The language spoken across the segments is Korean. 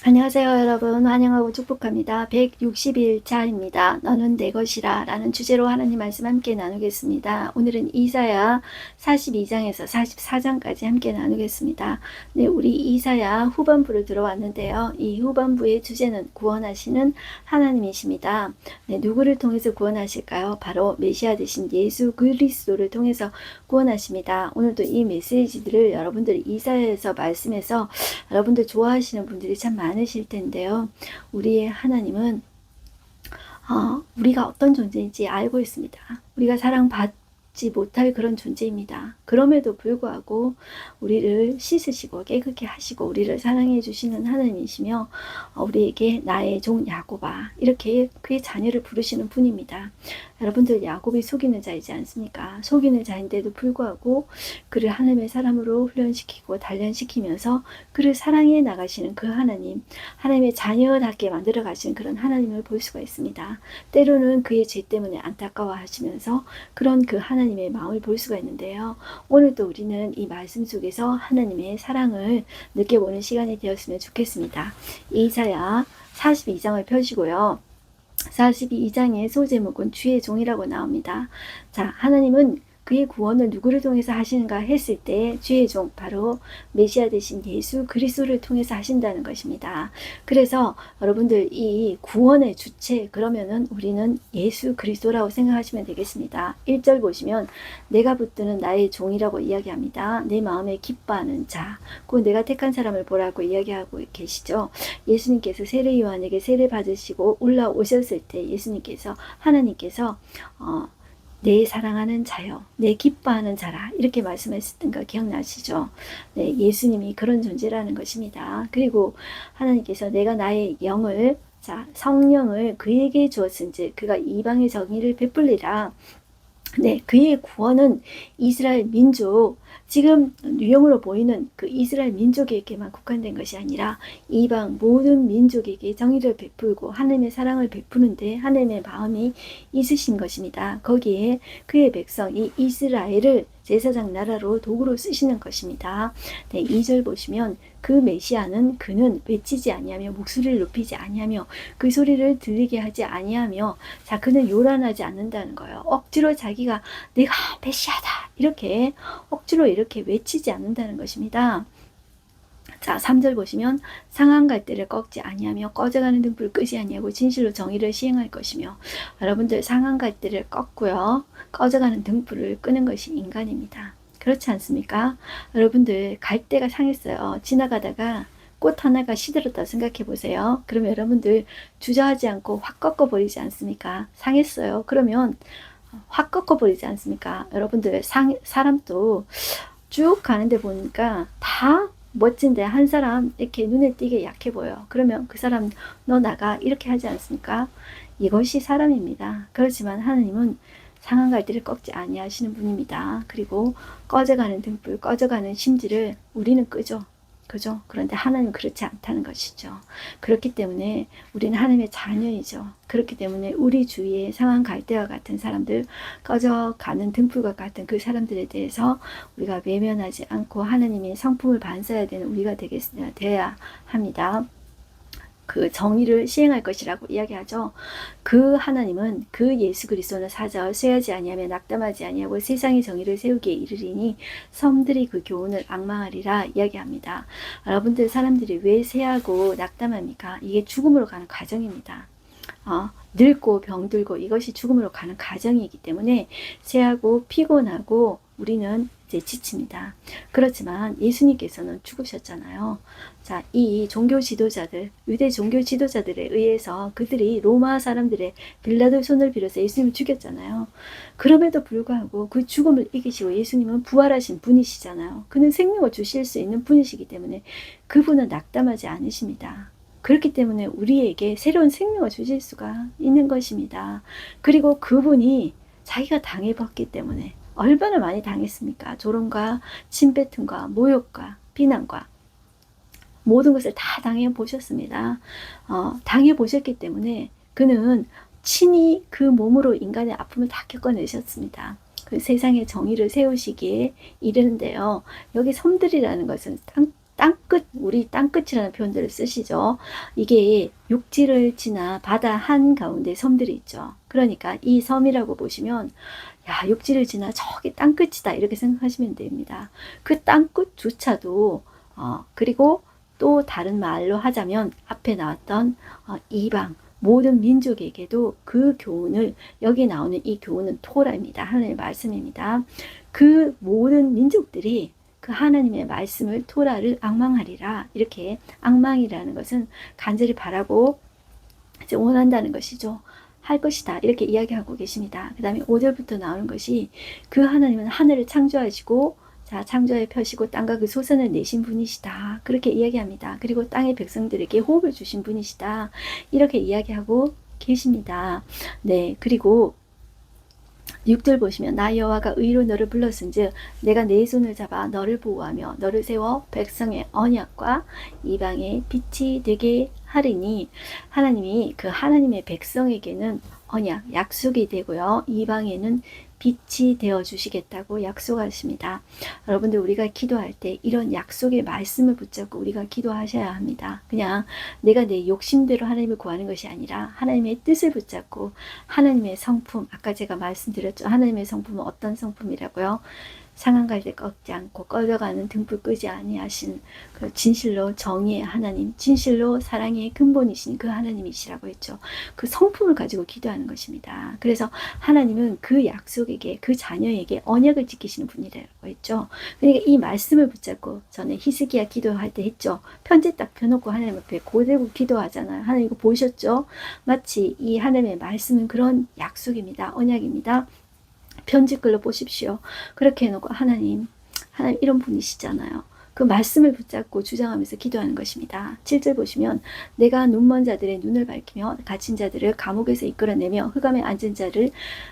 안녕하세요, 여러분. 환영하고 축복합니다. 160일차입니다. 너는 내 것이라 라는 주제로 하나님 말씀 함께 나누겠습니다. 오늘은 이사야 42장에서 44장까지 함께 나누겠습니다. 네, 우리 이사야 후반부를 들어왔는데요. 이 후반부의 주제는 구원하시는 하나님이십니다. 네, 누구를 통해서 구원하실까요? 바로 메시아 되신 예수 그리스도를 통해서 구원하십니다. 오늘도 이 메시지들을 여러분들 이사야에서 말씀해서 여러분들 좋아하시는 분들이 참 많으실 텐데요. 우리의 하나님은 우리가 어떤 존재인지 알고 있습니다. 우리가 사랑받지 못할 그런 존재입니다. 그럼에도 불구하고 우리를 씻으시고 깨끗게 하시고 우리를 사랑해 주시는 하나님이시며 우리에게 나의 종 야곱아 이렇게 그의 자녀를 부르시는 분입니다. 여러분들 야곱이 속이는 자이지 않습니까? 속이는 자인데도 불구하고 그를 하나님의 사람으로 훈련시키고 단련시키면서 그를 사랑해 나가시는 그 하나님, 하나님의 자녀답게 만들어 가시는 그런 하나님을 볼 수가 있습니다. 때로는 그의 죄 때문에 안타까워하시면서 그런 그 하나님의 마음을 볼 수가 있는데요. 오늘도 우리는 이 말씀 속에서 하나님의 사랑을 느껴보는 시간이 되었으면 좋겠습니다. 이사야 42장을 펴시고요. 42장의 소제목은 주의 종이라고 나옵니다. 자, 하나님은 그의 구원을 누구를 통해서 하시는가 했을 때 주의 종 바로 메시아 되신 예수 그리스도를 통해서 하신다는 것입니다. 그래서 여러분들 이 구원의 주체 그러면은 우리는 예수 그리스도라고 생각하시면 되겠습니다. 1절 보시면 내가 붙드는 나의 종이라고 이야기합니다. 내 마음에 기뻐하는 자, 그 내가 택한 사람을 보라고 이야기하고 계시죠. 예수님께서 세례 요한에게 세례 받으시고 올라오셨을 때 예수님께서 하나님께서 내 사랑하는 자여, 내 기뻐하는 자라 이렇게 말씀하셨던 거 기억나시죠? 네, 예수님이 그런 존재라는 것입니다. 그리고 하나님께서 내가 나의 영을 성령을 그에게 주었은즉 그가 이방의 정의를 베풀리라. 네, 그의 구원은 이스라엘 민족, 지금 유형으로 보이는 그 이스라엘 민족에게만 국한된 것이 아니라 이방 모든 민족에게 정의를 베풀고 하나님의 사랑을 베푸는데 하나님의 마음이 있으신 것입니다. 거기에 그의 백성 이 이스라엘을 제사장 나라로 도구로 쓰시는 것입니다. 네, 2절 보시면 그 메시아는 그는 외치지 아니하며 목소리를 높이지 아니하며 그 소리를 들리게 하지 아니하며 자 그는 요란하지 않는다는 거예요. 억지로 자기가 내가 메시아다 이렇게 억지로 이렇게 외치지 않는다는 것입니다. 자 3절 보시면 상한 갈대를 꺾지 아니하며 꺼져가는 등불을 끄지 아니하고 진실로 정의를 시행할 것이며 여러분들 상한 갈대를 꺾고요 꺼져가는 등불을 끄는 것이 인간입니다. 그렇지 않습니까? 여러분들 갈대가 상했어요. 지나가다가 꽃 하나가 시들었다 생각해 보세요. 그러면 여러분들 주저하지 않고 확 꺾어버리지 않습니까? 상했어요. 그러면 확 꺾어버리지 않습니까? 여러분들 사람도 쭉 가는데 보니까 다 멋진데 한 사람 이렇게 눈에 띄게 약해 보여. 그러면 그 사람 너 나가 이렇게 하지 않습니까? 이것이 사람입니다. 그렇지만 하나님은 상한 갈대를 꺾지 아니하시는 분입니다. 그리고 꺼져가는 등불, 꺼져가는 심지를 우리는 끄죠. 그죠? 그런데 하나님은 그렇지 않다는 것이죠. 그렇기 때문에 우리는 하나님의 자녀이죠. 그렇기 때문에 우리 주위에 상한 갈대와 같은 사람들, 꺼져가는 등불과 같은 그 사람들에 대해서 우리가 외면하지 않고 하나님의 성품을 반사해야 되는 우리가 되어야 합니다. 그 정의를 시행할 것이라고 이야기하죠. 그 하나님은 그 예수 그리스도는 사자와 쇠하지 아니하며 낙담하지 아니하고 세상의 정의를 세우기에 이르리니 섬들이 그 교훈을 앙망하리라 이야기합니다. 여러분들 사람들이 왜 쇠하고 낙담합니까? 이게 죽음으로 가는 과정입니다. 늙고 병들고 이것이 죽음으로 가는 과정이기 때문에 쇠하고 피곤하고 우리는 이제 지칩니다. 그렇지만 예수님께서는 죽으셨잖아요. 자, 이 종교 지도자들, 유대 종교 지도자들에 의해서 그들이 로마 사람들의 빌라도의 손을 빌어서 예수님을 죽였잖아요. 그럼에도 불구하고 그 죽음을 이기시고 예수님은 부활하신 분이시잖아요. 그는 생명을 주실 수 있는 분이시기 때문에 그분은 낙담하지 않으십니다. 그렇기 때문에 우리에게 새로운 생명을 주실 수가 있는 것입니다. 그리고 그분이 자기가 당해봤기 때문에 얼마나 많이 당했습니까? 조롱과 침뱉음과 모욕과 비난과 모든 것을 다 당해보셨습니다. 당해보셨기 때문에 그는 친히 그 몸으로 인간의 아픔을 다 겪어내셨습니다. 그 세상의 정의를 세우시기에 이르는데요. 여기 섬들이라는 것은 땅끝, 우리 땅끝이라는 표현들을 쓰시죠. 이게 육지를 지나 바다 한가운데 섬들이 있죠. 그러니까 이 섬이라고 보시면 야, 육지를 지나 저기 땅끝이다 이렇게 생각하시면 됩니다. 그 땅끝조차도 그리고 또 다른 말로 하자면 앞에 나왔던 이방 모든 민족에게도 그 교훈을, 여기 나오는 이 교훈은 토라입니다. 하나님의 말씀입니다. 그 모든 민족들이 그 하나님의 말씀을, 토라를 앙망하리라. 이렇게 앙망이라는 것은 간절히 바라고 이제 원한다는 것이죠. 할 것이다. 이렇게 이야기하고 계십니다. 그 다음에 5절부터 나오는 것이 그 하나님은 하늘을 창조하시고 자, 창조에 펴시고 땅과 그 소선을 내신 분이시다. 그렇게 이야기합니다. 그리고 땅의 백성들에게 호흡을 주신 분이시다. 이렇게 이야기하고 계십니다. 네, 그리고 6절 보시면 나 여호와가 의로 너를 불렀은즉 내가 내 손을 잡아 너를 보호하며 너를 세워 백성의 언약과 이방의 빛이 되게 하리니, 하나님이 그 하나님의 백성에게는 언약, 약속이 되고요. 이방에는 빛이 되어 주시겠다고 약속하십니다. 여러분들, 우리가 기도할 때 이런 약속의 말씀을 붙잡고 우리가 기도하셔야 합니다. 그냥 내가 내 욕심대로 하나님을 구하는 것이 아니라 하나님의 뜻을 붙잡고 하나님의 성품, 아까 제가 말씀드렸죠. 하나님의 성품은 어떤 성품이라고요? 상한 갈대 꺾지 않고 꺼져가는 등불 끄지 아니하신 그 진실로 정의의 하나님, 진실로 사랑의 근본이신 그 하나님이시라고 했죠. 그 성품을 가지고 기도하는 것입니다. 그래서 하나님은 그 약속에게, 그 자녀에게 언약을 지키시는 분이라고 했죠. 그러니까 이 말씀을 붙잡고, 저는 히스기야 기도할 때 했죠. 편지 딱 펴놓고 하나님 앞에 고대고 기도하잖아요. 하나님 이거 보셨죠? 마치 이 하나님의 말씀은 그런 약속입니다. 언약입니다. 편지글로 보십시오. 그렇게 해놓고 하나님 이런 분이시잖아요. 그 말씀을 붙잡고 주장하면서 기도하는 것입니다. 7절 보시면 내가 눈먼 자들의 눈을 밝히며 갇힌 자들을 감옥에서 이끌어내며 흑암에 앉은 자를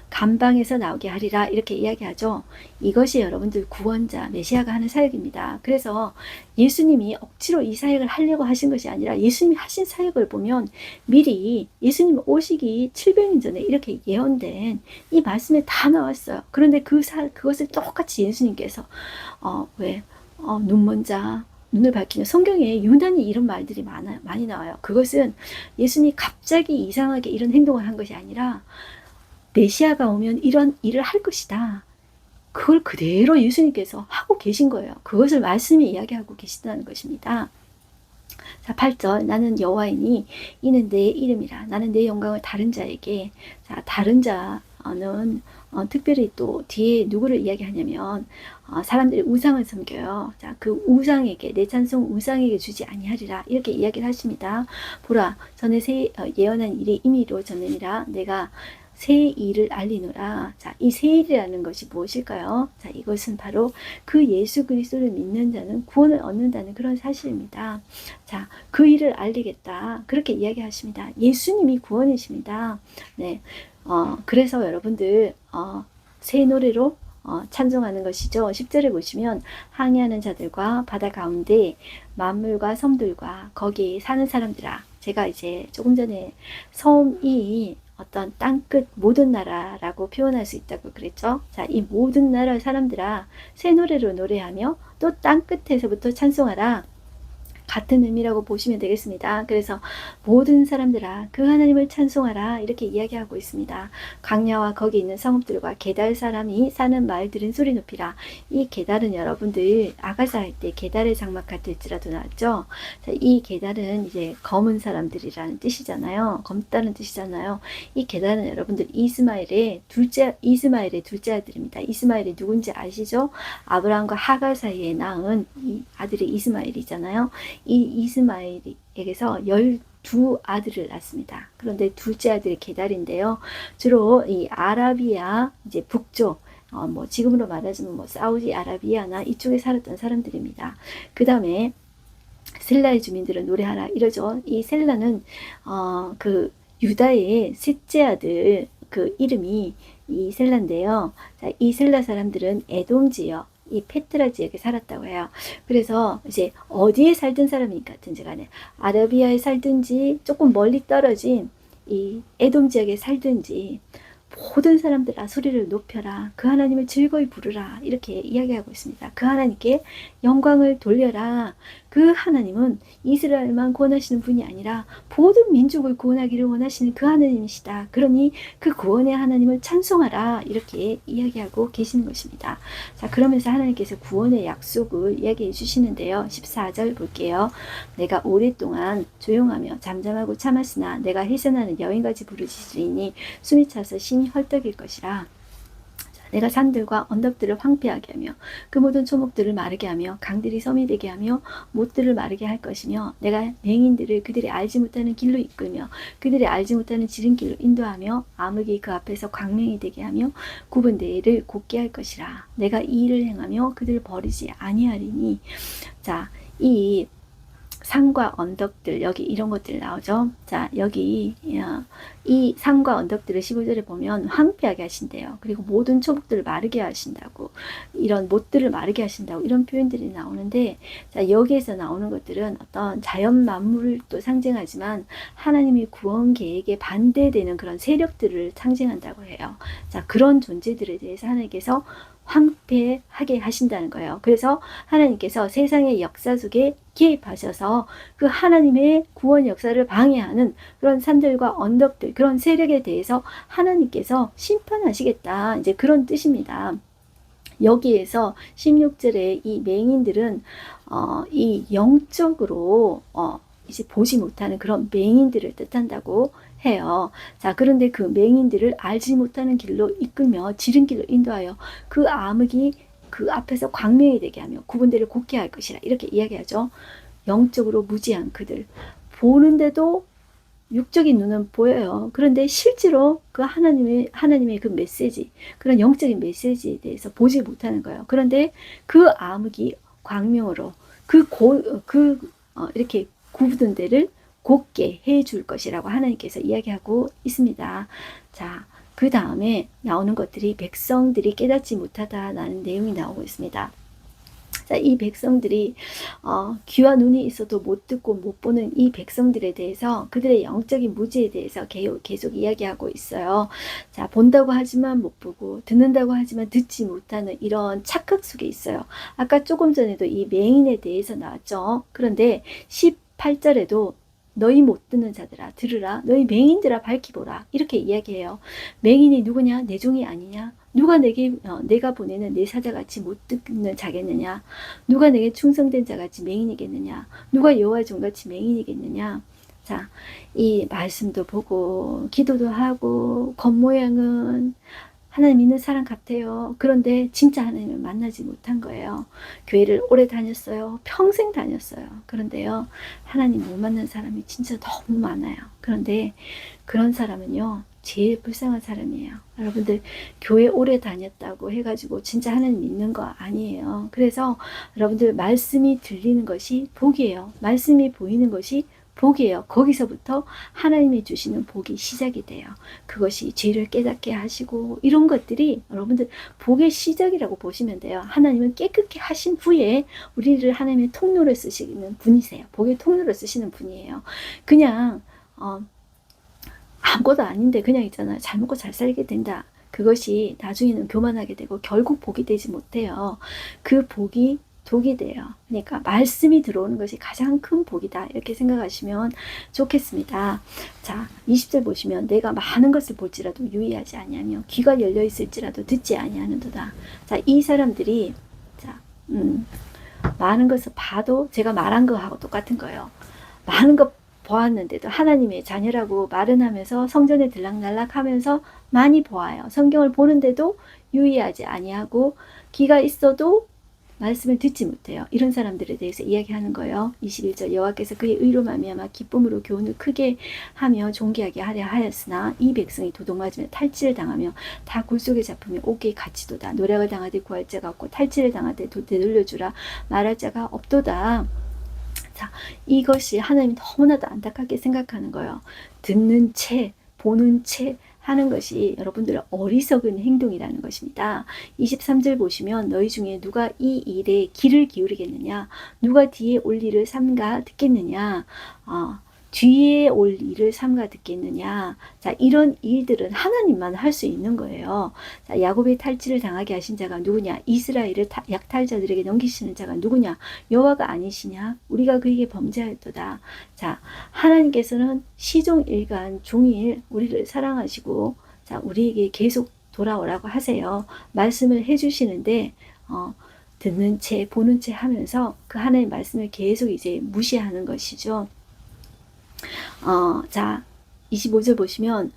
감방에서 나오게 하리라. 이렇게 이야기하죠. 이것이 여러분들 구원자 메시아가 하는 사역입니다. 그래서 예수님이 억지로 이 사역을 하려고 하신 것이 아니라 예수님이 하신 사역을 보면 미리 예수님 오시기 700년 전에 이렇게 예언된 이 말씀에 다 나왔어요. 그런데 그것을 똑같이 예수님께서 눈먼 자, 눈을 밝히는, 성경에 유난히 이런 말들이 많이 나와요. 그것은 예수님이 갑자기 이상하게 이런 행동을 한 것이 아니라 메시아가 오면 이런 일을 할 것이다. 그걸 그대로 예수님께서 하고 계신 거예요. 그것을 말씀이 이야기하고 계시다는 것입니다. 자, 8절 나는 여호와이니 이는 내 이름이라. 나는 내 영광을 다른 자에게. 자, 다른 자는 특별히 또 뒤에 누구를 이야기하냐면 사람들이 우상을 섬겨요. 자, 그 우상에게, 내 찬송 우상에게 주지 아니하리라. 이렇게 이야기를 하십니다. 보라, 전에 예언한 일이 이미 이루어졌느니라. 내가 새 일을 알리노라. 자, 이 새 일이라는 것이 무엇일까요? 자, 이것은 바로 그 예수 그리스도를 믿는 자는 구원을 얻는다는 그런 사실입니다. 자, 그 일을 알리겠다. 그렇게 이야기하십니다. 예수님이 구원이십니다. 네. 그래서 여러분들, 새 노래로 찬송하는 것이죠. 10절에 보시면 항해하는 자들과 바다 가운데 만물과 섬들과 거기 사는 사람들아. 제가 이제 조금 전에 섬이 어떤 땅끝 모든 나라라고 표현할 수 있다고 그랬죠. 자, 이 모든 나라 사람들아 새 노래로 노래하며 또 땅끝에서부터 찬송하라. 같은 의미라고 보시면 되겠습니다. 그래서 모든 사람들아 그 하나님을 찬송하라 이렇게 이야기하고 있습니다. 광야와 거기 있는 성읍들과 게달 사람이 사는 마을들은 소리 높이라. 이 게달은 여러분들 아가사 할 때 게달의 장막 같을지라도 나왔죠. 자, 이 게달은 이제 검은 사람들이라는 뜻이잖아요. 검다는 뜻이잖아요. 이 게달은 여러분들 이스마엘의 둘째 아들입니다. 이스마엘이 누군지 아시죠? 아브라함과 하갈 사이에 낳은 이 아들이 이스마엘이잖아요. 이 이스마엘에게서 12아들을 낳습니다. 그런데 둘째 아들이 게달인데요. 주로 이 아라비아 이제 북쪽 지금으로 말하자면 사우디아라비아나 이쪽에 살았던 사람들입니다. 그 다음에 셀라의 주민들은 노래하라 이러죠. 이 셀라는 그 유다의 셋째 아들 그 이름이 이 셀라인데요. 자, 이 셀라 사람들은 에돔 지역 이 페트라 지역에 살았다고 해요. 그래서 이제 어디에 살던 사람이 같은지 간에 아라비아에 살든지 조금 멀리 떨어진 이 에돔 지역에 살든지 모든 사람들아 소리를 높여라. 그 하나님을 즐거이 부르라. 이렇게 이야기하고 있습니다. 그 하나님께 영광을 돌려라. 그 하나님은 이스라엘만 구원하시는 분이 아니라 모든 민족을 구원하기를 원하시는 그 하나님이시다. 그러니 그 구원의 하나님을 찬송하라. 이렇게 이야기하고 계시는 것입니다. 자, 그러면서 하나님께서 구원의 약속을 이야기해 주시는데요. 14절 볼게요. 내가 오랫동안 조용하며 잠잠하고 참았으나 내가 해산하는 여인같이 부르짖으리니 숨이 차서 심히 헐떡일 것이라. 내가 산들과 언덕들을 황폐하게 하며 그 모든 초목들을 마르게 하며 강들이 섬이 되게 하며 못들을 마르게 할 것이며 내가 맹인들을 그들이 알지 못하는 길로 이끌며 그들이 알지 못하는 지름길로 인도하며 암흑이 그 앞에서 광명이 되게 하며 굽은 데를 곧게 할 것이라. 내가 이 일을 행하며 그들을 버리지 아니하리니. 자, 이 산과 언덕들, 여기 이런 것들 나오죠. 자, 여기 이 산과 언덕들을 15절에 보면 황폐하게 하신대요. 그리고 모든 초목들을 마르게 하신다고, 이런 못들을 마르게 하신다고, 이런 표현들이 나오는데, 자, 여기에서 나오는 것들은 어떤 자연 만물을 또 상징하지만 하나님의 구원 계획에 반대되는 그런 세력들을 상징한다고 해요. 자, 그런 존재들에 대해서 하나님께서 황폐하게 하신다는 거예요. 그래서 하나님께서 세상의 역사 속에 개입하셔서 그 하나님의 구원 역사를 방해하는 그런 산들과 언덕들, 그런 세력에 대해서 하나님께서 심판하시겠다. 이제 그런 뜻입니다. 여기에서 16절에 이 맹인들은 이 영적으로 이제 보지 못하는 그런 맹인들을 뜻한다고 해요. 자, 그런데 그 맹인들을 알지 못하는 길로 이끌며 지름길로 인도하여 그 암흑이 그 앞에서 광명이 되게 하며 굽은 데를 곧게 할 것이라. 이렇게 이야기하죠. 영적으로 무지한 그들. 보는데도 육적인 눈은 보여요. 그런데 실제로 그 하나님의 그 메시지, 그런 영적인 메시지에 대해서 보지 못하는 거예요. 그런데 그 암흑이 광명으로 이렇게 굽은 데를 곧게 해줄 것이라고 하나님께서 이야기하고 있습니다. 자, 그 다음에 나오는 것들이 백성들이 깨닫지 못하다라는 내용이 나오고 있습니다. 자, 이 백성들이 귀와 눈이 있어도 못 듣고 못 보는 이 백성들에 대해서 그들의 영적인 무지에 대해서 계속 이야기하고 있어요. 자, 본다고 하지만 못 보고 듣는다고 하지만 듣지 못하는 이런 착각 속에 있어요. 아까 조금 전에도 이 맹인에 대해서 나왔죠. 그런데 18절에도 너희 못 듣는 자들아 들으라, 너희 맹인들아 밝히보라, 이렇게 이야기해요. 맹인이 누구냐? 내 종이 아니냐? 누가 내가 보내는 내 사자같이 못 듣는 자겠느냐? 누가 내게 충성된 자같이 맹인이겠느냐? 누가 여호와 종같이 맹인이겠느냐? 자, 이 말씀도 보고 기도도 하고 겉모양은 하나님 믿는 사람 같아요. 그런데 진짜 하나님을 만나지 못한 거예요. 교회를 오래 다녔어요. 평생 다녔어요. 그런데요, 하나님 못 만난 사람이 진짜 너무 많아요. 그런데 그런 사람은요, 제일 불쌍한 사람이에요. 여러분들 교회 오래 다녔다고 해가지고 진짜 하나님 믿는 거 아니에요. 그래서 여러분들 말씀이 들리는 것이 복이에요. 말씀이 보이는 것이 복이에요. 거기서부터 하나님이 주시는 복이 시작이 돼요. 그것이 죄를 깨닫게 하시고 이런 것들이 여러분들 복의 시작이라고 보시면 돼요. 하나님은 깨끗게 하신 후에 우리를 하나님의 통로를 쓰시는 분이세요. 복의 통로를 쓰시는 분이에요. 그냥 아무것도 아닌데 그냥 있잖아요. 잘 먹고 잘 살게 된다. 그것이 나중에는 교만하게 되고 결국 복이 되지 못해요. 그 복이 독이 돼요. 그러니까 말씀이 들어오는 것이 가장 큰 복이다. 이렇게 생각하시면 좋겠습니다. 자, 20절 보시면 내가 많은 것을 볼지라도 유의하지 아니하며 귀가 열려 있을지라도 듣지 아니하는도다. 자, 이 사람들이 많은 것을 봐도 제가 말한 거하고 똑같은 거예요. 많은 것 보았는데도 하나님의 자녀라고 말은 하면서 성전에 들락날락 하면서 많이 보아요. 성경을 보는데도 유의하지 아니하고 귀가 있어도 말씀을 듣지 못해요. 이런 사람들에 대해서 이야기하는 거예요. 21절 여호와께서 그의 의로 말미암아 기쁨으로 교훈을 크게 하며 존귀하게 하려 하였으나 이 백성이 도둑맞으며 탈취를 당하며 다 굴속에 잡히며 옥에 갇히도다. 노략을 당하되 구할 자가 없고 탈취를 당하되 되돌려주라 말할 자가 없도다. 자, 이것이 하나님이 너무나도 안타깝게 생각하는 거예요. 듣는 채, 보는 채 하는 것이 여러분들의 어리석은 행동이라는 것입니다. 23절 보시면 너희 중에 누가 이 일에 귀를 기울이겠느냐? 누가 뒤에 올 일을 삼가 듣겠느냐? 뒤에 올 일을 삼가 듣겠느냐. 자, 이런 일들은 하나님만 할 수 있는 거예요. 자, 야곱의 탈취를 당하게 하신 자가 누구냐? 이스라엘을 약탈자들에게 넘기시는 자가 누구냐? 여호와가 아니시냐? 우리가 그에게 범죄하였도다. 자, 하나님께서는 시종일관 종일 우리를 사랑하시고, 자, 우리에게 계속 돌아오라고 하세요. 말씀을 해주시는데, 듣는 채, 보는 채 하면서 그 하나님의 말씀을 계속 이제 무시하는 것이죠. 자, 25절 보시면,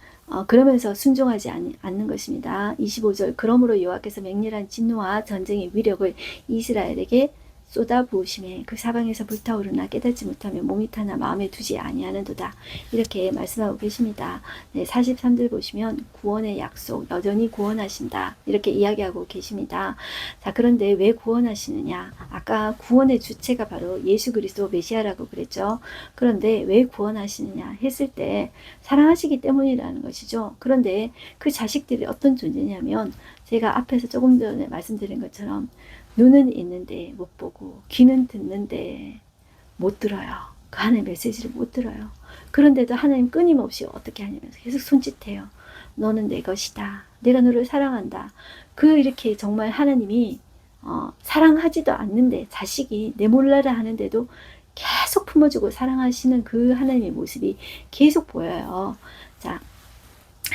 그러면서 순종하지 않는 것입니다. 25절, 그러므로 여호와께서 맹렬한 진노와 전쟁의 위력을 이스라엘에게 쏟아부으심에 그 사방에서 불타오르나 깨닫지 못하며 몸이 타나 마음에 두지 아니하는도다. 이렇게 말씀하고 계십니다. 네, 43절 보시면 구원의 약속, 여전히 구원하신다. 이렇게 이야기하고 계십니다. 자, 그런데 왜 구원하시느냐? 아까 구원의 주체가 바로 예수 그리스도 메시아라고 그랬죠. 그런데 왜 구원하시느냐 했을 때 사랑하시기 때문이라는 것이죠. 그런데 그 자식들이 어떤 존재냐면 제가 앞에서 조금 전에 말씀드린 것처럼 눈은 있는데 못 보고 귀는 듣는데 못 들어요. 그 하나님의 메시지를 못 들어요. 그런데도 하나님 끊임없이 어떻게 하냐면 계속 손짓해요. 너는 내 것이다. 내가 너를 사랑한다. 이렇게 정말 하나님이 사랑하지도 않는데 자식이 내 몰라라 하는데도 계속 품어주고 사랑하시는 그 하나님의 모습이 계속 보여요. 자,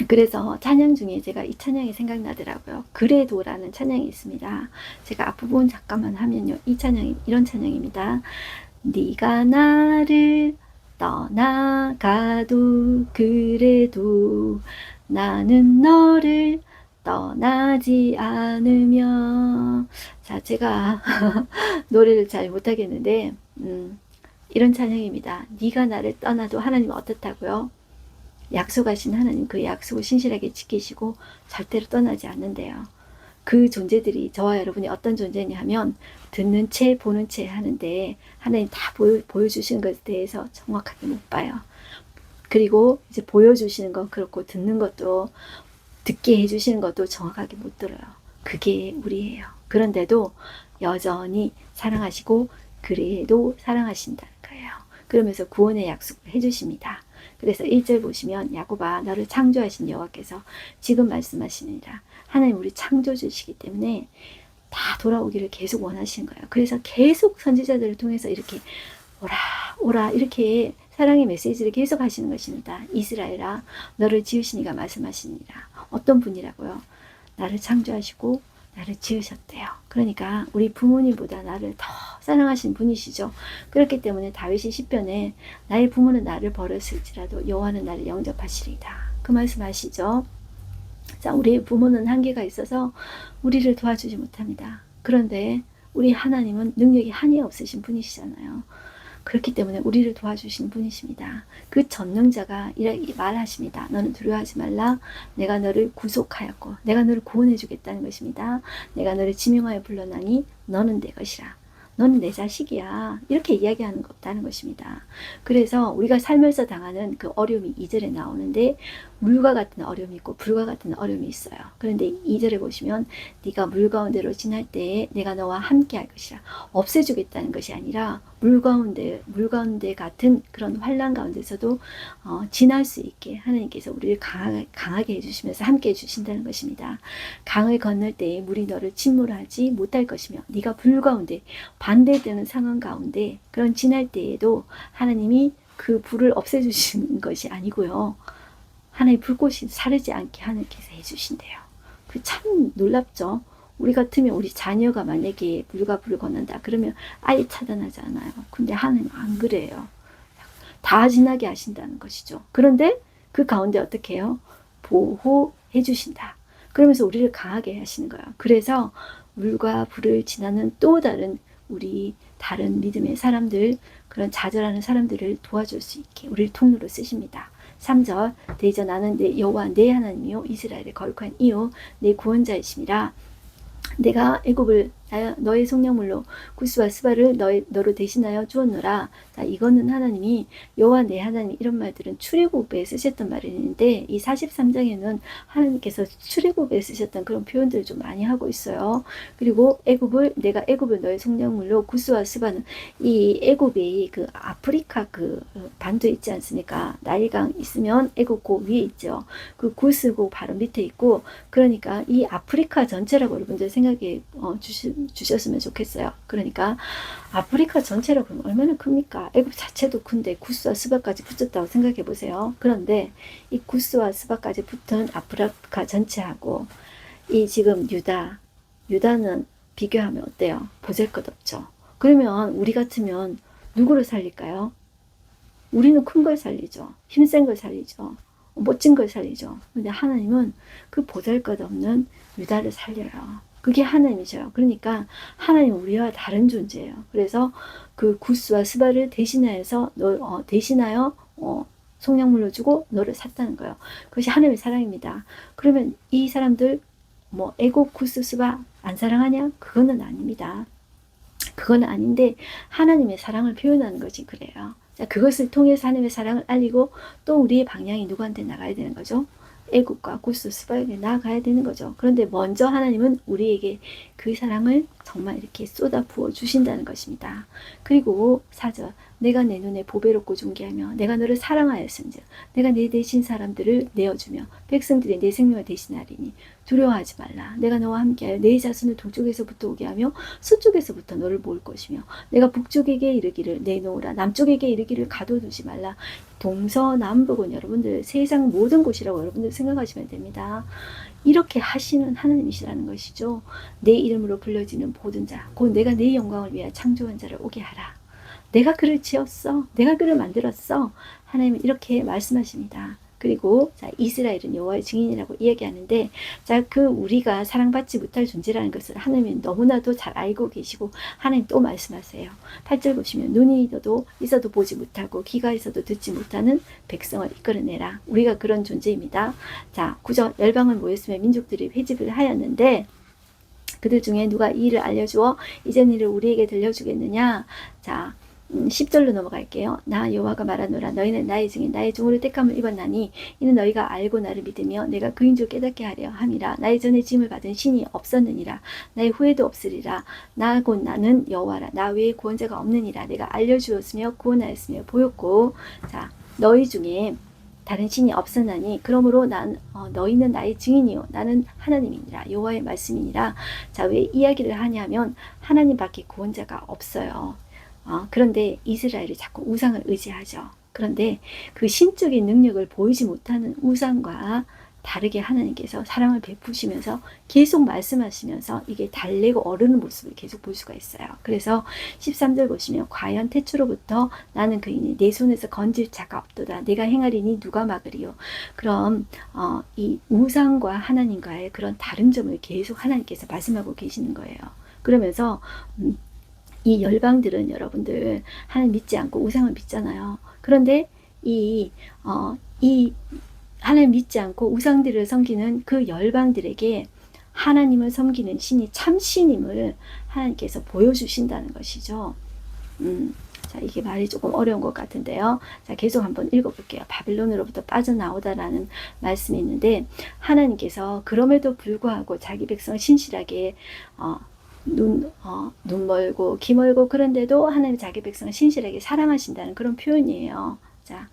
그래서 찬양 중에 제가 이 찬양이 생각나더라고요. 그래도라는 찬양이 있습니다. 제가 앞부분 잠깐만 하면요. 이 찬양이 이런 찬양입니다. 네가 나를 떠나가도 그래도 나는 너를 떠나지 않으며. 자, 제가 노래를 잘 못하겠는데 이런 찬양입니다. 네가 나를 떠나도 하나님은 어떻다고요? 약속하신 하나님, 그 약속을 신실하게 지키시고 절대로 떠나지 않는데요. 그 존재들이 저와 여러분이 어떤 존재냐 하면 듣는 채 보는 채 하는데 하나님 다 보여주시는 것에 대해서 정확하게 못 봐요. 그리고 이제 보여주시는 건 그렇고 듣는 것도 듣게 해주시는 것도 정확하게 못 들어요. 그게 우리예요. 그런데도 여전히 사랑하시고 그래도 사랑하신다는 거예요. 그러면서 구원의 약속을 해주십니다. 그래서 1절 보시면 야곱아 너를 창조하신 여호와께서 지금 말씀하시느니라. 하나님 우리 창조주시기 때문에 다 돌아오기를 계속 원하시는 거예요. 그래서 계속 선지자들을 통해서 이렇게 오라 오라 이렇게 사랑의 메시지를 계속 하시는 것입니다. 이스라엘아 너를 지으시니가 말씀하시니라. 어떤 분이라고요? 나를 창조하시고 나를 지으셨대요. 그러니까 우리 부모님보다 나를 더 사랑하신 분이시죠. 그렇기 때문에 다윗이 시편에 나의 부모는 나를 버렸을지라도 여호와는 나를 영접하시리다. 그 말씀 아시죠? 자, 우리의 부모는 한계가 있어서 우리를 도와주지 못합니다. 그런데 우리 하나님은 능력이 한이 없으신 분이시잖아요. 그렇기 때문에 우리를 도와주시는 분이십니다. 그 전능자가 이렇게 말하십니다. 너는 두려워하지 말라. 내가 너를 구속하였고 내가 너를 구원해 주겠다는 것입니다. 내가 너를 지명하여 불러나니 너는 내 것이라. 너는 내 자식이야. 이렇게 이야기하는 것다는 것입니다. 그래서 우리가 살면서 당하는 그 어려움이 2절에 나오는데 물과 같은 어려움이 있고 불과 같은 어려움이 있어요. 그런데 2절에 보시면 네가 물 가운데로 지날 때에 내가 너와 함께 할 것이라. 없애주겠다는 것이 아니라 물 가운데 같은 그런 환난 가운데서도 지날 수 있게 하나님께서 우리를 강하게 해주시면서 함께 해주신다는 것입니다. 강을 건널 때에 물이 너를 침몰하지 못할 것이며 네가 불 가운데 반대되는 상황 가운데 그런 지날 때에도 하나님이 그 불을 없애주시는 것이 아니고요. 하나의 불꽃이 사르지 않게 하나님께서 해주신대요. 그 참 놀랍죠. 우리 같으면 우리 자녀가 만약에 물과 불을 건넌다 그러면 아예 차단하지 않아요. 근데 하나님은 안 그래요. 다 지나게 하신다는 것이죠. 그런데 그 가운데 어떻게 해요? 보호해 주신다. 그러면서 우리를 강하게 하시는 거예요. 그래서 물과 불을 지나는 또 다른 우리 다른 믿음의 사람들, 그런 좌절하는 사람들을 도와줄 수 있게 우리를 통로로 쓰십니다. 3절 대저 나는 내 여호와 내 하나님이요 이스라엘의 거룩한 이요 내 구원자이심이라. 내가 애굽을 너의 속량물로 구스와 스바를 너로 대신하여 주었노라. 자, 이거는 하나님이 여호와 내 하나님 이런 말들은 출애굽에 쓰셨던 말인데 이 43장에는 하나님께서 출애굽에 쓰셨던 그런 표현들을 좀 많이 하고 있어요. 그리고 내가 애굽을 너의 속량물로 구스와 스바는 이 애굽이 그 아프리카 그 반도에 있지 않습니까? 나일강 있으면 애굽 그 위에 있죠. 그 구스고 바로 밑에 있고 그러니까 이 아프리카 전체라고 여러분들 생각해 주셨으면 좋겠어요. 그러니까 아프리카 전체라고 그러면 얼마나 큽니까? 애굽 자체도 큰데 구스와 스바까지 붙였다고 생각해 보세요. 그런데 이 구스와 스바까지 붙은 아프리카 전체하고 이 지금 유다는 비교하면 어때요? 보잘것없죠. 그러면 우리 같으면 누구를 살릴까요? 우리는 큰 걸 살리죠. 힘센 걸 살리죠. 멋진 걸 살리죠. 근데 하나님은 그 보잘것없는 유다를 살려요. 그게 하나님이셔요. 그러니까 하나님 우리와 다른 존재예요. 그래서 그 구스와 스바를 대신하여 속량물로 주고 너를 샀다는 거예요. 그것이 하나님의 사랑입니다. 그러면 이 사람들 애굽 구스 스바 안 사랑하냐? 그거는 아닙니다. 그건 아닌데 하나님의 사랑을 표현하는 것이 그래요. 자, 그것을 통해서 하나님의 사랑을 알리고 또 우리의 방향이 누구한테 나가야 되는 거죠? 애국과 구스 스바에게 나아가야 되는 거죠. 그런데 먼저 하나님은 우리에게 그 사랑을 정말 이렇게 쏟아 부어 주신다는 것입니다. 그리고 4절 내가 내 눈에 보배롭고 존귀하며 내가 너를 사랑하였은즉 내가 내 대신 사람들을 내어주며 백성들이 내 생명을 대신하리니 두려워하지 말라. 내가 너와 함께하여 내 자손을 동쪽에서부터 오게 하며 서쪽에서부터 너를 모을 것이며 내가 북쪽에게 이르기를 내놓으라. 남쪽에게 이르기를 가둬두지 말라. 동서남북은 여러분들 세상 모든 곳이라고 여러분들 생각하시면 됩니다. 이렇게 하시는 하나님이시라는 것이죠. 내 이름으로 불려지는 모든 자, 곧 내가 내 영광을 위하여 창조한 자를 오게 하라. 내가 그를 지었어. 내가 그를 만들었어. 하나님은 이렇게 말씀하십니다. 그리고 자, 이스라엘은 여호와의 증인이라고 이야기하는데 자, 그 우리가 사랑받지 못할 존재라는 것을 하나님은 너무나도 잘 알고 계시고 하나님 또 말씀하세요. 8절 보시면 눈이 있어도 보지 못하고 귀가 있어도 듣지 못하는 백성을 이끌어내라. 우리가 그런 존재입니다. 자, 9절 열방을 모였으며 민족들이 회집을 하였는데 그들 중에 누가 이 일을 알려주어 이전 일을 우리에게 들려주겠느냐. 자, 10절로 넘어갈게요. 나 여호와가 말하노라. 너희는 나의 증인 나의 종으로 택함을 입었나니 이는 너희가 알고 나를 믿으며 내가 그인 줄 깨닫게 하려 함이라. 나의 전에 짐을 받은 신이 없었느니라. 나의 후에도 없으리라. 나 곧 나는 여호와라. 나 외에 구원자가 없느니라. 내가 알려주었으며 구원하였으며 보였고 자 너희 중에 다른 신이 없었나니 그러므로 너희는 나의 증인이요 나는 하나님이니라. 여호와의 말씀이니라. 자, 왜 이야기를 하냐면 하나님밖에 구원자가 없어요. 그런데 이스라엘이 자꾸 우상을 의지하죠. 그런데 그 신적인 능력을 보이지 못하는 우상과 다르게 하나님께서 사랑을 베푸시면서 계속 말씀하시면서 이게 달래고 어르는 모습을 계속 볼 수가 있어요. 그래서 13절 보시면 과연 태초로부터 나는 그이니 내 손에서 건질 자가 없도다. 내가 행하리니 누가 막으리요. 그럼 이 우상과 하나님과의 그런 다른 점을 계속 하나님께서 말씀하고 계시는 거예요. 그러면서 이 열방들은 여러분들 하나님 믿지 않고 우상을 믿잖아요. 그런데 이 하나님 믿지 않고 우상들을 섬기는 그 열방들에게 하나님을 섬기는 신이 참신임을 하나님께서 보여주신다는 것이죠. 자, 이게 말이 조금 어려운 것 같은데요. 자, 계속 한번 읽어볼게요. 바빌론으로부터 빠져나오다라는 말씀이 있는데 하나님께서 그럼에도 불구하고 자기 백성 신실하게 눈 멀고 귀 멀고 그런데도 하나님 자기 백성을 신실하게 사랑하신다는 그런 표현이에요. 자,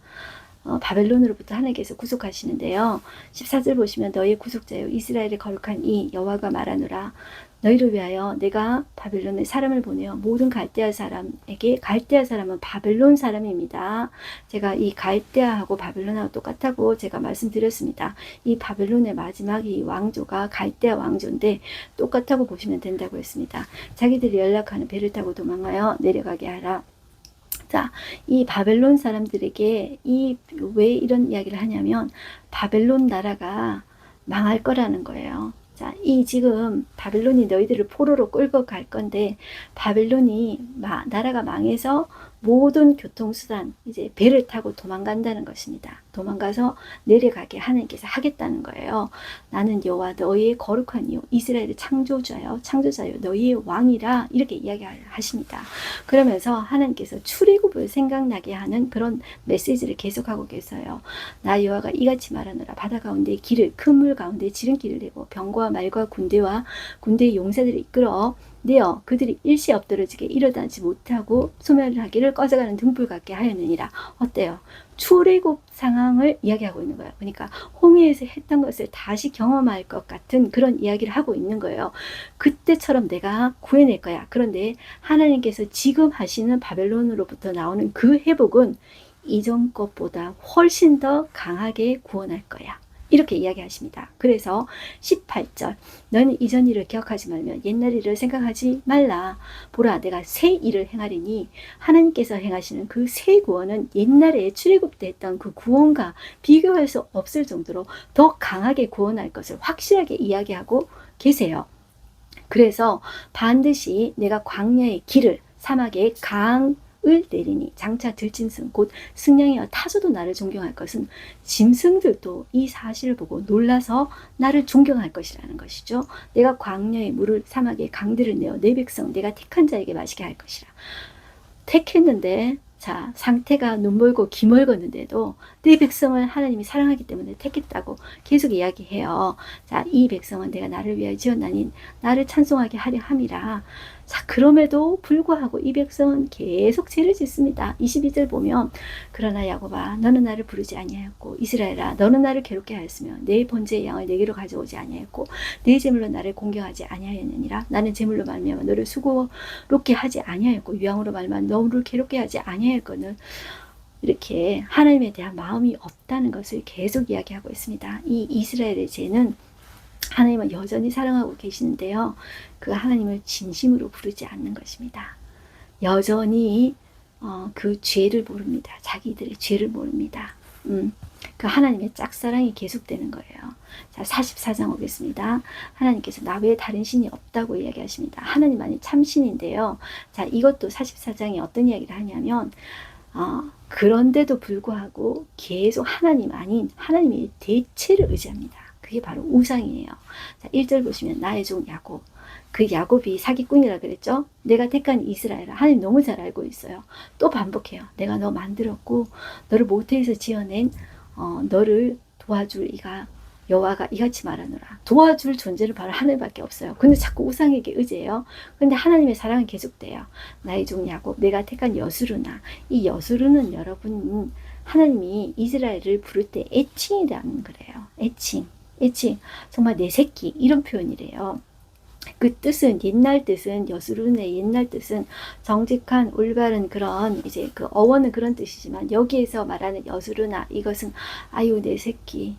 바벨론으로부터 하나님께서 구속하시는데요. 14절 보시면 너희의 구속자여 이스라엘의 거룩한 이 여호와가 말하노라. 너희를 위하여 내가 바벨론에 사람을 보내어 모든 갈대아 사람에게 갈대아 사람은 바벨론 사람입니다. 제가 이 갈대아하고 바벨론하고 똑같다고 제가 말씀드렸습니다. 이 바벨론의 마지막 이 왕조가 갈대아 왕조인데 똑같다고 보시면 된다고 했습니다. 자기들이 연락하는 배를 타고 도망하여 내려가게 하라. 자, 이 바벨론 사람들에게 왜 이런 이야기를 하냐면 바벨론 나라가 망할 거라는 거예요. 자, 지금 바벨론이 너희들을 포로로 끌고 갈 건데 바벨론이 나라가 망해서 모든 교통수단 이제 배를 타고 도망간다는 것입니다. 도망가서 내려가게 하나님께서 하겠다는 거예요. 나는 여호와 너희의 거룩한 이요 이스라엘의 창조자요 너희의 왕이라 이렇게 이야기하십니다. 그러면서 하나님께서 출애굽을 생각나게 하는 그런 메시지를 계속하고 계세요. 나 여호와가 이같이 말하노라. 바다 가운데 길을 큰 물 가운데 지름길을 내고 병과 말과 군대의 용사들을 이끌어 내어 그들이 일시 엎드러지게 일어나지 못하고 소멸을 하기를 꺼져가는 등불 같게 하였느니라. 어때요? 출애굽 상황을 이야기하고 있는 거예요. 그러니까 홍해에서 했던 것을 다시 경험할 것 같은 그런 이야기를 하고 있는 거예요. 그때처럼 내가 구해낼 거야. 그런데 하나님께서 지금 하시는 바벨론으로부터 나오는 그 회복은 이전 것보다 훨씬 더 강하게 구원할 거야. 이렇게 이야기하십니다. 그래서 18절 너는 이전 일을 기억하지 말며 옛날 일을 생각하지 말라. 보라 내가 새 일을 행하리니 하나님께서 행하시는 그 새 구원은 옛날에 출애굽 때 했던 그 구원과 비교할 수 없을 정도로 더 강하게 구원할 것을 확실하게 이야기하고 계세요. 그래서 반드시 내가 광야의 길을 사막의 강을 내리니 장차 들짐승 곧 승냥이와 타조도 나를 존경할 것은 짐승들도 이 사실을 보고 놀라서 나를 존경할 것이라는 것이죠. 내가 광야의 물을 사막의 강들을 내어 내 백성 내가 택한 자에게 마시게 할 것이라. 택했는데 자 상태가 눈멀고 기멀었는데도 내 백성을 하나님이 사랑하기 때문에 택했다고 계속 이야기해요. 자, 이 백성은 내가 나를 위하여 지었나니 나를 찬송하게 하려 함이라. 자, 그럼에도 불구하고 이 백성은 계속 죄를 짓습니다. 22절 보면 그러나 야곱아 너는 나를 부르지 아니하였고 이스라엘아 너는 나를 괴롭게 하였으며 내 번제의 양을 내게로 가져오지 아니하였고 내 제물로 나를 공경하지 아니하였느니라. 나는 제물로 말미암아 너를 수고롭게 하지 아니하였고 유황으로 말미암아 너를 괴롭게 하지 아니하였거늘. 이렇게 하나님에 대한 마음이 없다는 것을 계속 이야기하고 있습니다. 이 이스라엘의 죄는 하나님은 여전히 사랑하고 계시는데요. 그 하나님을 진심으로 부르지 않는 것입니다. 여전히 그 죄를 모릅니다. 자기들의 죄를 모릅니다. 그 하나님의 짝사랑이 계속되는 거예요. 자, 44장 오겠습니다. 하나님께서 나 외에 다른 신이 없다고 이야기하십니다. 하나님만이 참신인데요. 자, 이것도 44장이 어떤 이야기를 하냐면 그런데도 불구하고 계속 하나님 아닌 하나님의 대체를 의지합니다. 그게 바로 우상이에요. 자, 1절 보시면 나의 종 야곱. 그 야곱이 사기꾼이라 그랬죠. 내가 택한 이스라엘아. 하나님 너무 잘 알고 있어요. 또 반복해요. 내가 너 만들었고 너를 모태에서 지어낸 너를 도와줄 이가 여호와가 이같이 말하노라. 도와줄 존재는 바로 하늘밖에 없어요. 근데 자꾸 우상에게 의지해요. 근데 하나님의 사랑은 계속돼요. 나의 종 야곱, 내가 택한 여수르나. 이 여수르는 여러분 하나님이 이스라엘을 부를 때 애칭이라는 거래요. 애칭. 정말 내 새끼 이런 표현이래요. 그 뜻은 옛날 뜻은 여수르의 옛날 뜻은 정직한 올바른 그런 이제 그 어원은 그런 뜻이지만 여기에서 말하는 여수르나 이것은 아유 내 새끼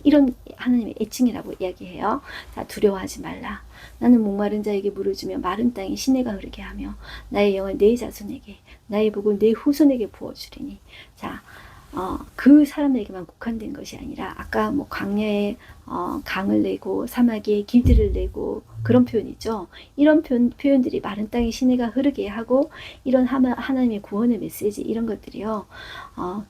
이런 하나님의 애칭이라고 이야기해요. 자, 두려워하지 말라. 나는 목마른 자에게 물을 주며 마른 땅에 시내가 흐르게 하며 나의 영을 내 자손에게 나의 복을 내 후손에게 부어주리니. 자, 그 사람에게만 국한된 것이 아니라 아까 뭐 광야에 강을 내고 사막에 길들을 내고 그런 표현이죠. 이런 표현들이 마른 땅에 시내가 흐르게 하고 이런 하나님의 구원의 메시지 이런 것들이요.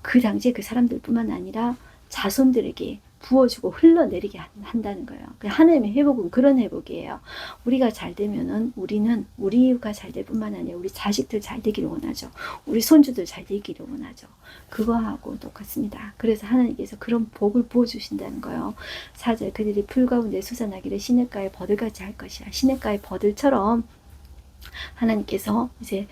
그 당시에 그 사람들뿐만 아니라 자손들에게 부어주고 흘러내리게 한다는 거예요. 하나님의 회복은 그런 회복이에요. 우리가 잘 되면은 우리가 잘 될 뿐만 아니라 우리 자식들 잘 되기를 원하죠. 우리 손주들 잘 되기를 원하죠. 그거하고 똑같습니다. 그래서 하나님께서 그런 복을 부어주신다는 거예요. 4절 그들이 풀 가운데 솟아나기를 시냇가의 버들같이 할 것이야. 시냇가의 버들처럼 하나님께서 이제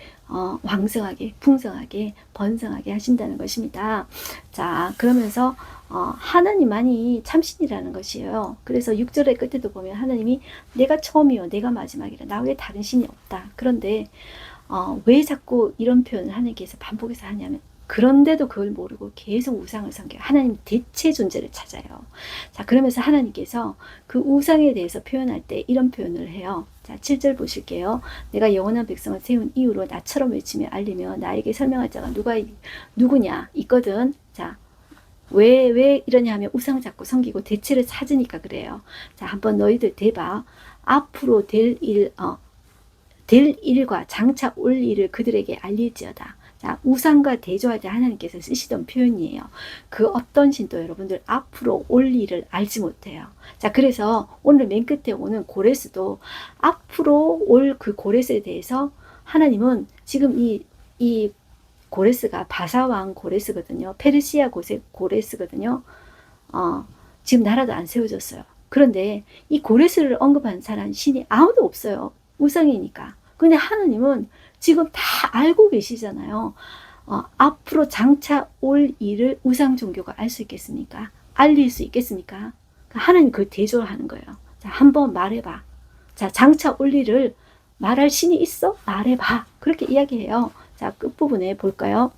왕성하게 풍성하게 번성하게 하신다는 것입니다. 자, 그러면서 하나님만이 참신이라는 것이에요. 그래서 6절의 끝에도 보면 하나님이 내가 처음이요 내가 마지막이라 나 외에 다른 신이 없다. 그런데 왜 자꾸 이런 표현을 하나님께서 반복해서 하냐면 그런데도 그걸 모르고 계속 우상을 섬겨요. 하나님 대체 존재를 찾아요. 자, 그러면서 하나님께서 그 우상에 대해서 표현할 때 이런 표현을 해요. 자, 7절 보실게요. 내가 영원한 백성을 세운 이후로 나처럼 외치며 알리며 나에게 설명할 자가 누구냐 있거든. 자, 왜 이러냐 하면 우상 잡고 섬기고 대체를 찾으니까 그래요. 자, 한번 너희들 대봐. 앞으로 될 일과 장차 올 일을 그들에게 알릴지어다. 자, 우상과 대조할 때 하나님께서 쓰시던 표현이에요. 그 어떤 신도 여러분들 앞으로 올 일을 알지 못해요. 자, 그래서 오늘 맨 끝에 오는 고레스도 앞으로 올 그 고레스에 대해서 하나님은 지금 이 고레스가 바사왕 고레스거든요. 페르시아 고레스거든요. 지금 나라도 안 세워졌어요. 그런데 이 고레스를 언급한 사람 신이 아무도 없어요. 우상이니까. 근데 하나님은 지금 다 알고 계시잖아요. 앞으로 장차 올 일을 우상 종교가 알 수 있겠습니까? 알릴 수 있겠습니까? 하나님 그 대조를 하는 거예요. 자, 한번 말해봐. 자, 장차 올 일을 말할 신이 있어? 말해봐. 그렇게 이야기해요. 자, 끝부분에 볼까요?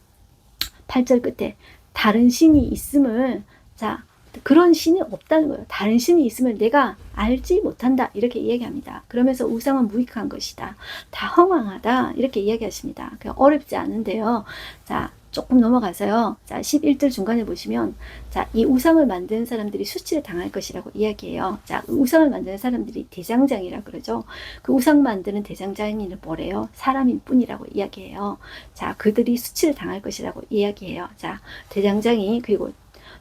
8절 끝에 다른 신이 있음을, 자, 그런 신이 없다는 거예요. 다른 신이 있으면 내가 알지 못한다. 이렇게 이야기합니다. 그러면서 우상은 무익한 것이다. 다 허망하다. 이렇게 이야기하십니다. 어렵지 않은데요. 자, 조금 넘어가서요. 자, 11절 중간에 보시면, 자, 이 우상을 만드는 사람들이 수치를 당할 것이라고 이야기해요. 자, 우상을 만드는 사람들이 대장장이라 그러죠. 그 우상 만드는 대장장이는 뭐래요? 사람일 뿐이라고 이야기해요. 자, 그들이 수치를 당할 것이라고 이야기해요. 자, 대장장이, 그리고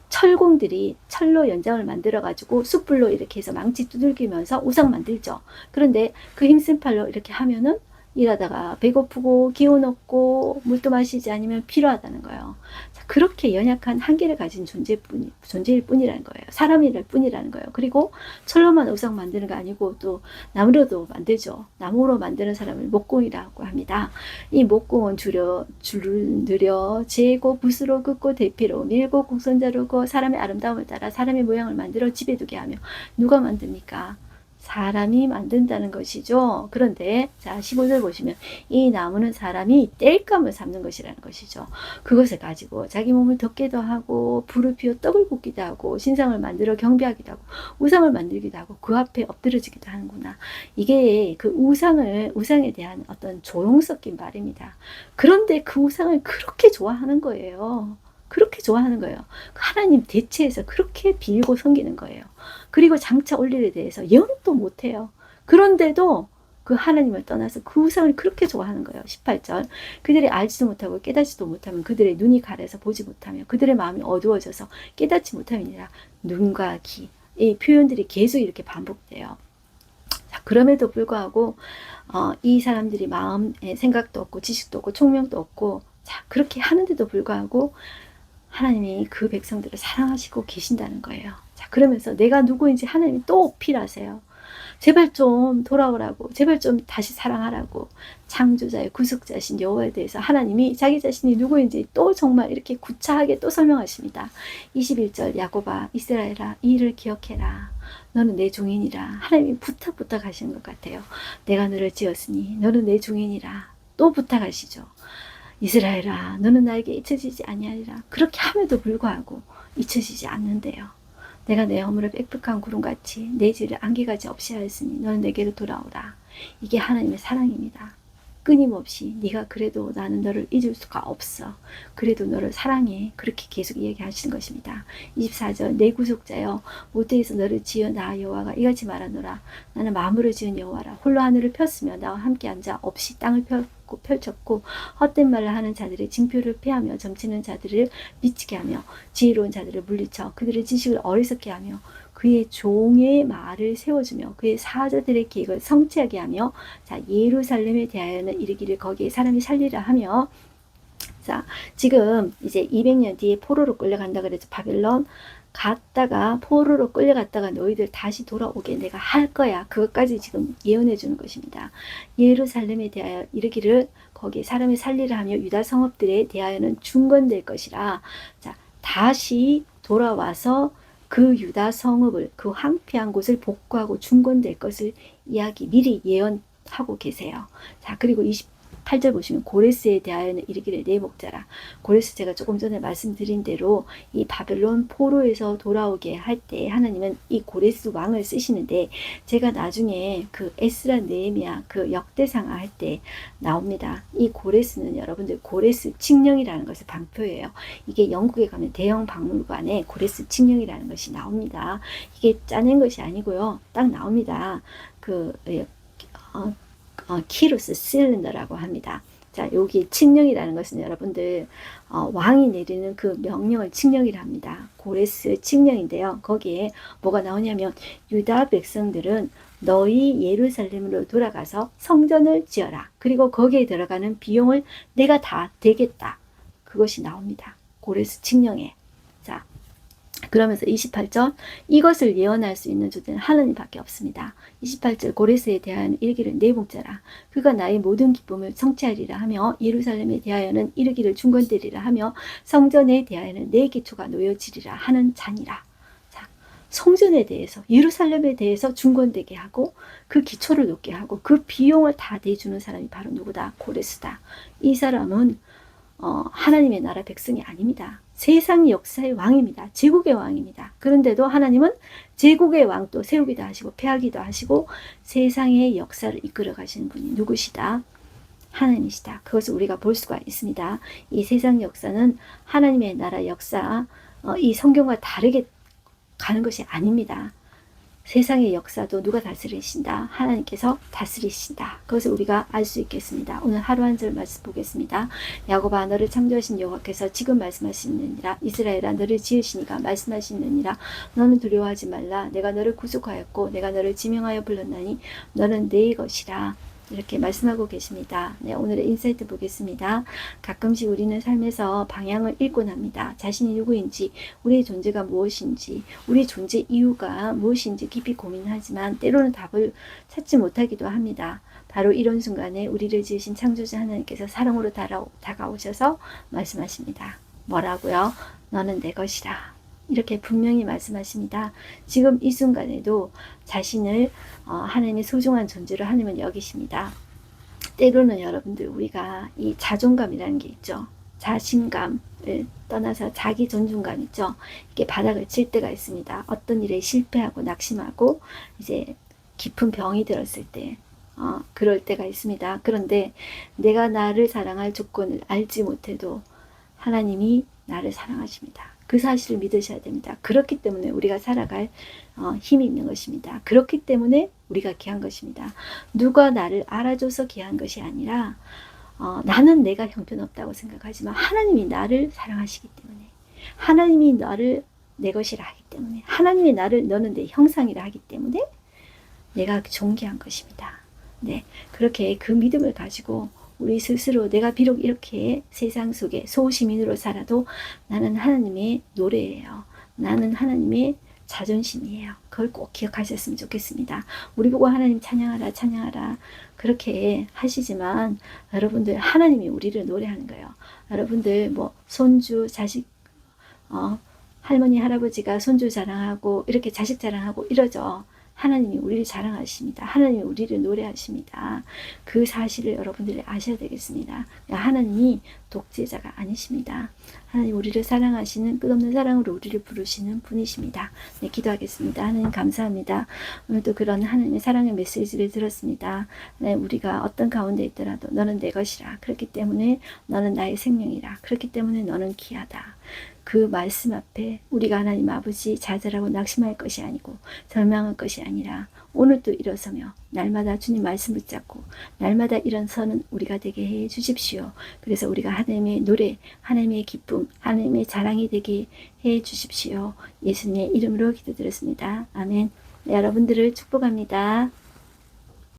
철공들이 철로 연장을 만들어 가지고 숯불로 이렇게 해서 망치 두들기면서 우상 만들죠. 그런데 그 힘센 팔로 이렇게 하면은 일하다가 배고프고 기운 없고 물도 마시지 않으면 필요하다는 거예요. 자, 그렇게 연약한 한계를 가진 존재일 뿐이라는 거예요. 사람일 뿐이라는 거예요. 그리고 철로만 우상 만드는 거 아니고 또 나무로도 만들죠. 나무로 만드는 사람을 목공이라고 합니다. 이 목공은 줄을 느려 재고 붓으로 긋고 대피로 밀고 곡선 자르고 사람의 아름다움을 따라 사람의 모양을 만들어 집에 두게 하며 누가 만듭니까? 사람이 만든다는 것이죠. 그런데 자 15절 보시면 이 나무는 사람이 땔감을 삼는 것이라는 것이죠. 그것을 가지고 자기 몸을 덮기도 하고 불을 피워 떡을 굽기도 하고 신상을 만들어 경배하기도 하고 우상을 만들기도 하고 그 앞에 엎드려지기도 하는구나. 이게 그 우상에 대한 어떤 조롱 섞인 말입니다. 그런데 그 우상을 그렇게 좋아하는 거예요. 그렇게 좋아하는 거예요. 하나님 대체해서 그렇게 빌고 섬기는 거예요. 그리고 장차 올 일에 대해서 예언도 못해요. 그런데도 그 하나님을 떠나서 그 우상을 그렇게 좋아하는 거예요. 18절 그들이 알지도 못하고 깨닫지도 못하면 그들의 눈이 가려서 보지 못하며 그들의 마음이 어두워져서 깨닫지 못함이니라. 눈과 귀, 이 표현들이 계속 이렇게 반복돼요. 자, 그럼에도 불구하고 이 사람들이 마음에 생각도 없고 지식도 없고 총명도 없고 자, 그렇게 하는데도 불구하고 하나님이 그 백성들을 사랑하시고 계신다는 거예요. 자, 그러면서 내가 누구인지 하나님이 또 어필하세요. 제발 좀 돌아오라고, 제발 좀 다시 사랑하라고. 창조자의 구속자신 여호와에 대해서 하나님이 자기 자신이 누구인지 또 정말 이렇게 구차하게 또 설명하십니다. 21절 야곱아 이스라엘아 이 일을 기억해라. 너는 내 종인이라. 하나님이 부탁하시는 것 같아요. 내가 너를 지었으니 너는 내 종인이라. 또 부탁하시죠. 이스라엘아 너는 나에게 잊혀지지 아니하리라. 그렇게 함에도 불구하고 잊혀지지 않는데요. 내가 내 허물을 빽빽한 구름같이 내 죄를 안개같이 없이 하였으니 너는 내게로 돌아오라. 이게 하나님의 사랑입니다. 끊임없이 네가 그래도 나는 너를 잊을 수가 없어. 그래도 너를 사랑해. 그렇게 계속 이야기하시는 것입니다. 24절 내 구속자여 모태에서 너를 지어 나 여호와가 이같이 말하노라. 나는 만물을 지은 여호와라. 홀로 하늘을 폈으며 나와 함께 앉아 없이 땅을 펼쳤고 헛된 말을 하는 자들의 징표를 패하며 점치는 자들을 미치게 하며 지혜로운 자들을 물리쳐 그들의 지식을 어리석게 하며 그의 종의 말을 세워주며 그의 사자들의 계획을 성취하게 하며 자 예루살렘에 대하여는 이르기를 거기에 사람이 살리라 하며 자 지금 이제 200년 뒤에 포로로 끌려간다 그래서 바벨론 갔다가 포로로 끌려갔다가 너희들 다시 돌아오게 내가 할 거야. 그것까지 지금 예언해 주는 것입니다. 예루살렘에 대하여 이르기를 거기에 사람이 살리라 하며 유다 성읍들에 대하여는 중건될 것이라. 자 다시 돌아와서 그 유다 성읍을 그 황폐한 곳을 복구하고 중건될 것을 미리 예언하고 계세요. 자 그리고 28절 보시면 고레스에 대하여는 이르기를 내 목자라. 고레스 제가 조금 전에 말씀드린 대로 이 바벨론 포로에서 돌아오게 할 때 하나님은 이 고레스 왕을 쓰시는데 제가 나중에 그 에스라 느헤미야 그 역대상하 할 때 나옵니다. 이 고레스는 여러분들 고레스 칙령이라는 것을 방표해요. 이게 영국에 가면 대형 박물관에 고레스 칙령이라는 것이 나옵니다. 이게 짜낸 것이 아니고요. 딱 나옵니다. 키루스 실린더라고 합니다. 자, 여기 칙령이라는 것은 여러분들 왕이 내리는 그 명령을 칙령이라 합니다. 고레스 칙령인데요. 거기에 뭐가 나오냐면 유다 백성들은 너희 예루살렘으로 돌아가서 성전을 지어라. 그리고 거기에 들어가는 비용을 내가 다 대겠다. 그것이 나옵니다. 고레스 칙령에. 자, 그러면서 28절 이것을 예언할 수 있는 주는 하나님밖에 없습니다. 28절 고레스에 대하여는 이르기를 내 목자라 그가 나의 모든 기쁨을 성취하리라 하며 예루살렘에 대하여는 이르기를 중건되리라 하며 성전에 대하여는 내 기초가 놓여지리라 하는 자니라. 자, 성전에 대해서 예루살렘에 대해서 중건되게 하고 그 기초를 놓게 하고 그 비용을 다 대주는 사람이 바로 누구다? 고레스다. 이 사람은 하나님의 나라 백성이 아닙니다. 세상 역사의 왕입니다. 제국의 왕입니다. 그런데도 하나님은 제국의 왕도 세우기도 하시고 패하기도 하시고 세상의 역사를 이끌어 가시는 분이 누구시다? 하나님이시다. 그것을 우리가 볼 수가 있습니다. 이 세상 역사는 하나님의 나라 역사, 이 성경과 다르게 가는 것이 아닙니다. 세상의 역사도 누가 다스리신다? 하나님께서 다스리신다. 그것을 우리가 알 수 있겠습니다. 오늘 하루 한 절 말씀 보겠습니다. 야곱아 너를 창조하신 여호와께서 지금 말씀하시느니라. 이스라엘아 너를 지으시니가 말씀하시느니라. 너는 두려워하지 말라. 내가 너를 구속하였고 내가 너를 지명하여 불렀나니 너는 내 것이라. 이렇게 말씀하고 계십니다. 네, 오늘의 인사이트 보겠습니다. 가끔씩 우리는 삶에서 방향을 잃곤 합니다. 자신이 누구인지, 우리의 존재가 무엇인지, 우리의 존재 이유가 무엇인지 깊이 고민하지만 때로는 답을 찾지 못하기도 합니다. 바로 이런 순간에 우리를 지으신 창조자 하나님께서 사랑으로 다가오셔서 말씀하십니다. 뭐라고요? 너는 내 것이라. 이렇게 분명히 말씀하십니다. 지금 이 순간에도 자신을 하나님의 소중한 존재로 하나님은 여기십니다. 때로는 여러분들 우리가 이 자존감이라는 게 있죠. 자신감을 떠나서 자기 존중감 있죠. 이게 바닥을 칠 때가 있습니다. 어떤 일에 실패하고 낙심하고 이제 깊은 병이 들었을 때 그럴 때가 있습니다. 그런데 내가 나를 사랑할 조건을 알지 못해도 하나님이 나를 사랑하십니다. 그 사실을 믿으셔야 됩니다. 그렇기 때문에 우리가 살아갈 힘이 있는 것입니다. 그렇기 때문에 우리가 귀한 것입니다. 누가 나를 알아줘서 귀한 것이 아니라 나는 내가 형편없다고 생각하지만 하나님이 나를 사랑하시기 때문에 하나님이 나를 내 것이라 하기 때문에 하나님이 나를 너는 내 형상이라 하기 때문에 내가 존귀한 것입니다. 네, 그렇게 그 믿음을 가지고 우리 스스로 내가 비록 이렇게 세상 속에 소시민으로 살아도 나는 하나님의 노래예요. 나는 하나님의 자존심이에요. 그걸 꼭 기억하셨으면 좋겠습니다. 우리 보고 하나님 찬양하라 찬양하라 그렇게 하시지만 여러분들 하나님이 우리를 노래하는 거예요. 여러분들 뭐 손주 자식 할머니 할아버지가 손주 자랑하고 이렇게 자식 자랑하고 이러죠. 하나님이 우리를 자랑하십니다. 하나님이 우리를 노래하십니다. 그 사실을 여러분들이 아셔야 되겠습니다. 하나님이 독재자가 아니십니다. 하나님 우리를 사랑하시는 끝없는 사랑으로 우리를 부르시는 분이십니다. 네, 기도하겠습니다. 하나님 감사합니다. 오늘도 그런 하나님의 사랑의 메시지를 들었습니다. 네, 우리가 어떤 가운데 있더라도 너는 내 것이라. 그렇기 때문에 너는 나의 생명이라. 그렇기 때문에 너는 귀하다. 그 말씀 앞에 우리가 하나님 아버지 좌절하고 낙심할 것이 아니고 절망할 것이 아니라 오늘도 일어서며 날마다 주님 말씀 붙잡고 날마다 일어서는 우리가 되게 해 주십시오. 그래서 우리가 하나님의 노래, 하나님의 기쁨, 하나님의 자랑이 되게 해 주십시오. 예수님의 이름으로 기도드렸습니다. 아멘. 네, 여러분들을 축복합니다.